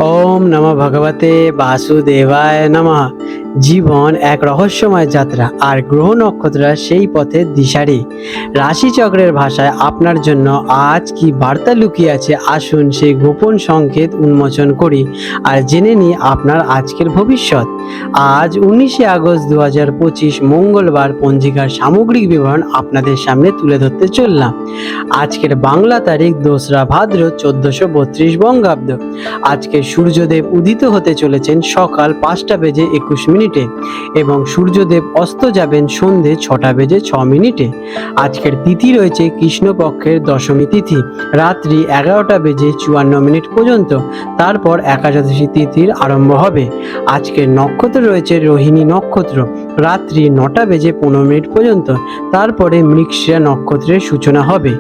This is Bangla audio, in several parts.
ওম নমঃ ভগবতে বাসুদেবায় নমঃ। জীবন এক রহস্যময় যাত্রা, আর গ্রহ নক্ষত্ররা সেই পথের দিশারি। রাশিচক্রের ভাষায় আপনার জন্য আজ কি বার্তা লুকিয়ে আছে, আসুন সেই গোপন সংকেত উন্মোচন করি আর জেনে নিই আপনার আজকের ভবিষ্যৎ। আজ 19শে আগস্ট 2025 মঙ্গলবার পঞ্জিকার সামগ্রিক বিবরণ আপনাদের সামনে তুলে ধরতে চললাম। আজকের বাংলা তারিখ 2রা ভাদ্র 1432 বঙ্গাব্দ। আজকে সূর্যদেব উদিত হতে চলেছেন সকাল 5টা বেজে 21 মিনিটে এবং সূর্যদেব অস্ত যাবেন সন্ধে 6টা বেজে 6 মিনিটে। আজকের তিথি রয়েছে কৃষ্ণপক্ষের দশমী তিথি, রাত্রি 11টা বেজে 54 মিনিট পর্যন্ত। তারপর একাদশী তিথির আরম্ভ হবে। আজকের নক্ষত্র রয়েছে রোহিণী নক্ষত্র, রাত্রি 9টা বেজে 15 মিনিট পর্যন্ত। তারপরে মৃগশিরা নক্ষত্রের সূচনা হবে।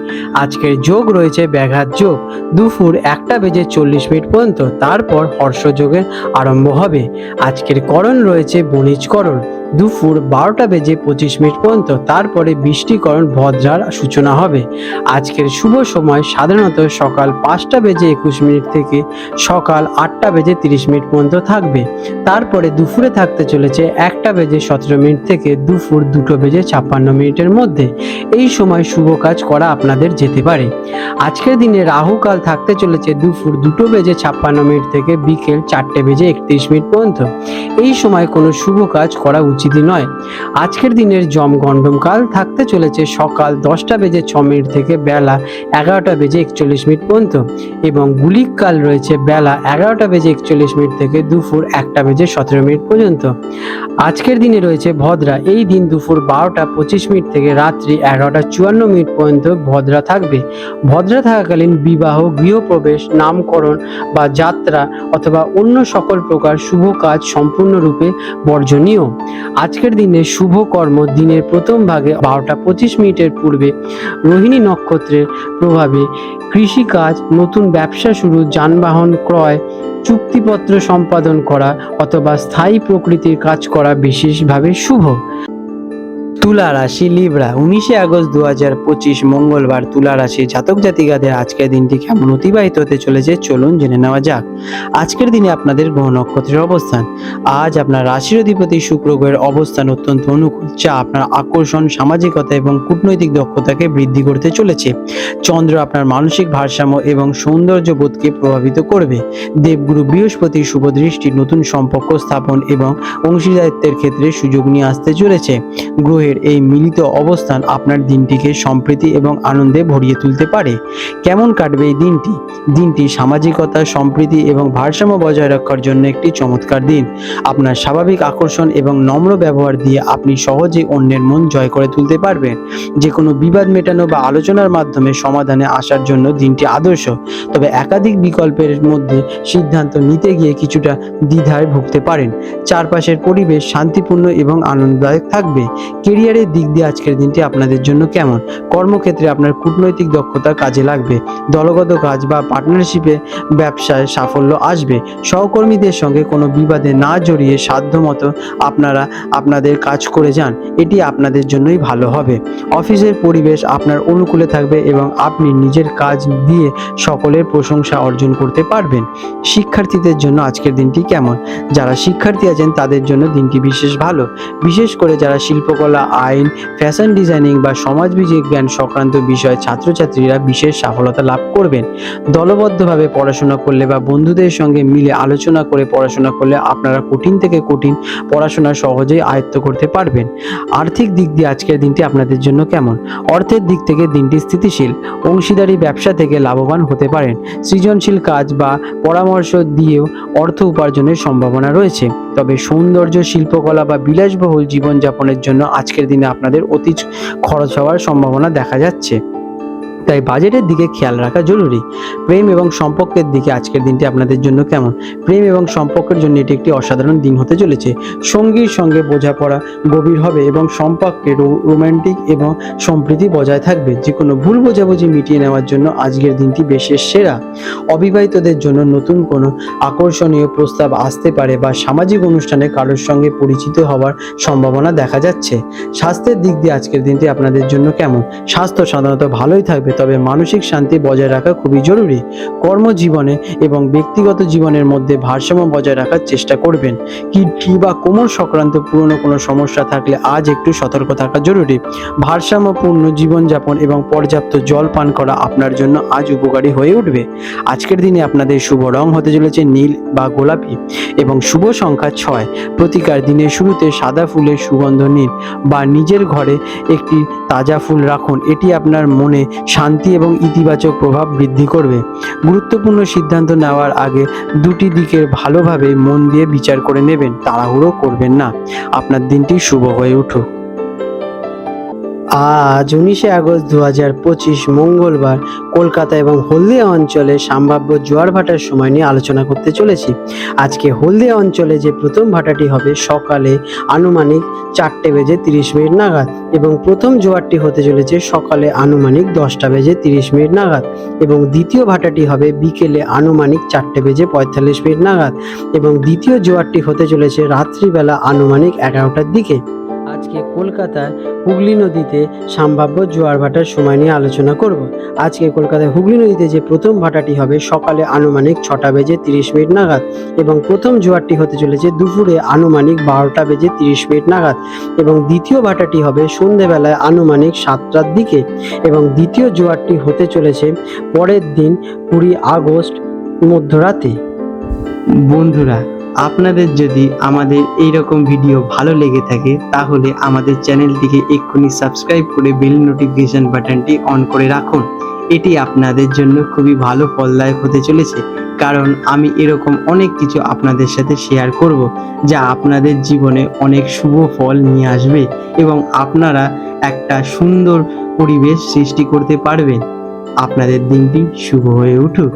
আজকের যোগ রয়েছে ব্যাঘাত যোগ, দুপুর 1টা বেজে 40 মিনিট পর্যন্ত। তারপর হর্ষযোগের আরম্ভ হবে। আজকের করণ রয়েছে বণিজকরণ, দুপুর 12টা বেজে 25 মিনিট পর্যন্ত। তারপরে বৃষ্টিকরণ ভদ্রার সূচনা হবে। আজকের শুভ সময় সাধারণত সকাল 5টা বেজে 21 মিনিট থেকে সকাল 8টা বেজে 30 মিনিট পর্যন্ত থাকবে। তারপরে দুপুরে থাকতে চলেছে 1টা বেজে 17 মিনিট থেকে দুপুর 2টো বেজে 56 মিনিটের মধ্যে। এই সময় শুভ কাজ করা আপনাদের যেতে পারে। আজকের দিনে রাহু কাল থাকতে চলেছে দুপুর 2টো বেজে 56 মিনিট থেকে বিকেল 4টে বেজে 31 মিনিট পর্যন্ত। এই সময় কোনো শুভ কাজ করা উচিতই নয়। আজকের দিনের যমগণ্ডম কাল থাকতে চলেছে সকাল 10টা বেজে 6 মিনিট থেকে বেলা 11টা বেজে 41 মিনিট পর্যন্ত এবং গুলিক কাল রয়েছে বেলা 11টা বেজে 41 মিনিট থেকে দুপুর 1টা বেজে 17 মিনিট পর্যন্ত। আজকের দিনে রয়েছে ভদ্রা। এই দিন দুপুর 12টা 25 মিনিট থেকে রাত্রি 11টা 54 মিনিট পর্যন্ত ভদ্রা থাকবে। ভদ্রা থাকাকালীন বিবাহ, গৃহপ্রবেশ, নামকরণ বা যাত্রা অথবা অন্য সকল প্রকার শুভ কাজ সম্পূর্ণরূপে বর্জনীয়। আজকের দিনে শুভ কর্ম দিনের প্রথম ভাগে 12টা 25 মিনিটের পূর্বে রোহিণী নক্ষত্রের প্রভাবে কৃষিকাজ, নতুন ব্যবসা শুরু, যানবাহন ক্রয়, চুক্তিপত্র সম্পাদন করা অথবা স্থায়ী প্রকৃতির কাজ করা বিশেষভাবে শুভ। তুলা রাশি লিব্রা, 19শে আগস্ট 2025 মঙ্গলবার তুলা রাশি জাতক জাতিকাদের আজকের দিনটি কেমন অতিবাহিত হতে চলেছে চলুন জেনে নেওয়া যাক। আজকের দিনে আপনাদের গ্রহ নক্ষত্রের অবস্থান। আজ আপনার রাশির অধিপতি শুক্র গ্রহের অবস্থান অত্যন্ত অনুকূল, যা আপনার আকর্ষণ, সামাজিকতা এবং কূটনৈতিক দক্ষতাকে বৃদ্ধি করতে চলেছে। চন্দ্র আপনার মানসিক ভারসাম্য এবং সৌন্দর্য বোধকে প্রভাবিত করবে। দেবগুরু বৃহস্পতির শুভ দৃষ্টি নতুন সম্পর্ক স্থাপন এবং অংশীদারিত্বের ক্ষেত্রে সুযোগ নিয়ে আসতে চলেছে। গ্রহের এই মিলিত অবস্থান আপনার দিনটিকে সম্প্রীতি এবং আনন্দে ভরিয়ে তুলতে পারে। কেমন কাটবে এই দিনটি? দিনটি সামাজিকতা, সম্প্রীতি এবং ভারসাম্য বজায় রাখার জন্য একটি চমৎকার দিন। আপনার স্বাভাবিক আকর্ষণ এবং নম্র ব্যবহার দিয়ে আপনি সহজেই অন্যের মন জয় করে তুলতে পারবেন। যে কোনো বিবাদ মেটানো বা আলোচনার মাধ্যমে সমাধানে আসার জন্য দিনটি আদর্শ। তবে একাধিক বিকল্পের মধ্যে সিদ্ধান্ত নিতে গিয়ে কিছুটা দ্বিধায় ভুগতে পারেন। চারপাশের পরিবেশ শান্তিপূর্ণ এবং আনন্দদায়ক থাকবে। কেরিয়ারের দিক দিয়ে আজকের দিনটি আপনাদের জন্য কেমন? কর্মক্ষেত্রে আপনার কূটনৈতিক দক্ষতা কাজে লাগবে। দলগত কাজ বা পার্টনারশিপে ব্যবসায় সাফল্য আসবে। সহকর্মীদের সঙ্গে কোনো বিবাদে না জড়িয়ে সাধ্যমতো আপনারা আপনাদের কাজ করে যান, এটি আপনাদের জন্যই ভালো হবে। অফিসের পরিবেশ আপনার অনুকূলে থাকবে এবং আপনি নিজের কাজ দিয়ে সকলের প্রশংসা অর্জন করতে পারবেন। শিক্ষার্থীদের জন্য আজকের দিনটি কেমন? যারা শিক্ষার্থী আছেন তাদের জন্য দিনটি বিশেষ ভালো। বিশেষ করে যারা শিল্পকলা, আইন, ফ্যাশন ডিজাইনিং বা সমাজবিজ্ঞান সংক্রান্ত বিষয়ে ছাত্রছাত্রীরা বিশেষ সফলতা লাভ করবেন। দলবদ্ধভাবে পড়াশোনা করলে বা বন্ধুদের সঙ্গে মিলে আলোচনা করে পড়াশোনা করলে আপনারা কঠিন থেকে কঠিন পড়াশোনা সহজেই আয়ত্ত করতে পারবেন। আর্থিক দিক দিয়ে আজকের দিনটি আপনাদের জন্য কেমন? অর্থের দিক থেকে দিনটি স্থিতিশীল। অংশীদারি ব্যবসা থেকে লাভবান হতে পারেন। সৃজনশীল কাজ বা পরামর্শ দিয়েও অর্থ উপার্জনের সম্ভাবনা রয়েছে। তবে সৌন্দর্য, শিল্পকলা বা বিলাসবহুল জীবনযাপনের জন্য আজকের দিনে আপনাদের অতি খরচ হওয়ার সম্ভাবনা দেখা যাচ্ছে, তাই বাজেটের দিকে খেয়াল রাখা জরুরি। প্রেম এবং সম্পর্কের দিকে আজকের দিনটি আপনাদের জন্য কেমন? প্রেম এবং সম্পর্কের জন্য এটি একটি অসাধারণ দিন হতে চলেছে। সঙ্গীর সঙ্গে বোঝাপড়া গভীর হবে এবং সম্পর্কে রোমান্টিক এবং সম্প্রীতি বজায় থাকবে। যে কোনো ভুল বোঝাবুঝি মিটিয়ে নেওয়ার জন্য আজকের দিনটি বিশেষ সেরা। অবিবাহিতদের জন্য নতুন কোনো আকর্ষণীয় প্রস্তাব আসতে পারে বা সামাজিক অনুষ্ঠানে কারোর সঙ্গে পরিচিত হওয়ার সম্ভাবনা দেখা যাচ্ছে। স্বাস্থ্যের দিক দিয়ে আজকের দিনটি আপনাদের জন্য কেমন? স্বাস্থ্য সাধারণত ভালোই থাকবে, তবে মানসিক শান্তি বজায় রাখা খুবই জরুরি। কর্মজীবনে এবং ব্যক্তিগত জীবনের মধ্যে ভারসাম্য বজায় রাখার চেষ্টা করবেন। কিডনি বা কোমর সংক্রান্ত পুরনো কোনো সমস্যা থাকলে আজ একটু সতর্ক থাকা জরুরি। ভারসাম্যপূর্ণ জীবনযাপন এবং পর্যাপ্ত জল পান করা আপনার জন্য আজ উপকারী হয়ে উঠবে। আজকের দিনে আপনাদের শুভ রং হতে চলেছে নীল বা গোলাপি এবং শুভ সংখ্যা 6। প্রতিকার দিনের শুরুতে সাদা ফুলের সুগন্ধ নিন বা নিজের ঘরে একটি তাজা ফুল রাখুন। এটি আপনার মনে শান্তি এবং ইতিবাচক প্রভাব বৃদ্ধি করবে। গুরুত্বপূর্ণ সিদ্ধান্ত নেওয়ার আগে দুটি দিকের ভালোভাবে মন দিয়ে বিচার করে নেবেন, তাড়াহুড়ো করবেন না। আপনার দিনটি শুভ হয়ে উঠুক। আজ 19শে আগস্ট 2025 মঙ্গলবার কলকাতা এবং হলদিয়া অঞ্চলে সম্ভাব্য জোয়ার ভাটার সময় নিয়ে আলোচনা করতে চলেছি। আজকে হলদিয়া অঞ্চলে যে প্রথম ভাটাটি হবে সকালে আনুমানিক 4:30 নাগাদ এবং প্রথম জোয়ারটি হতে চলেছে সকালে আনুমানিক 10:30 নাগাদ এবং দ্বিতীয় ভাটাটি হবে বিকেলে আনুমানিক 4:45 নাগাদ এবং দ্বিতীয় জোয়ারটি হতে চলেছে রাত্রিবেলা আনুমানিক 11টার দিকে। আজকে কলকাতার হুগলি নদীতে সম্ভাব্য জোয়ার ভাটার সময় নিয়ে আলোচনা করব। আজকে কলকাতায় হুগলি নদীতে যে প্রথম ভাটাটি হবে সকালে আনুমানিক 6:30 নাগাদ এবং প্রথম জোয়ারটি হতে চলেছে দুপুরে আনুমানিক 12:30 নাগাদ এবং দ্বিতীয় ভাটাটি হবে সন্ধেবেলায় আনুমানিক 7টার দিকে এবং দ্বিতীয় জোয়ারটি হতে চলেছে পরের দিন 20 আগস্ট মধ্যরাতে। বন্ধুরা, আপনাদের যদি আমাদের এই রকম ভিডিও ভালো লেগে থাকে তাহলে আমাদের চ্যানেলটিকে এক্ষুনি সাবস্ক্রাইব করে বেল নোটিফিকেশন বাটনটি অন করে রাখুন। এটি আপনাদের জন্য খুবই ভালো ফলদায়ক হতে চলেছে, কারণ আমি এরকম অনেক কিছু আপনাদের সাথে শেয়ার করব যা আপনাদের জীবনে অনেক শুভ ফল নিয়ে আসবে এবং আপনারা একটা সুন্দর পরিবেশ সৃষ্টি করতে পারবেন। আপনাদের দিনটি শুভ হয়ে উঠুক।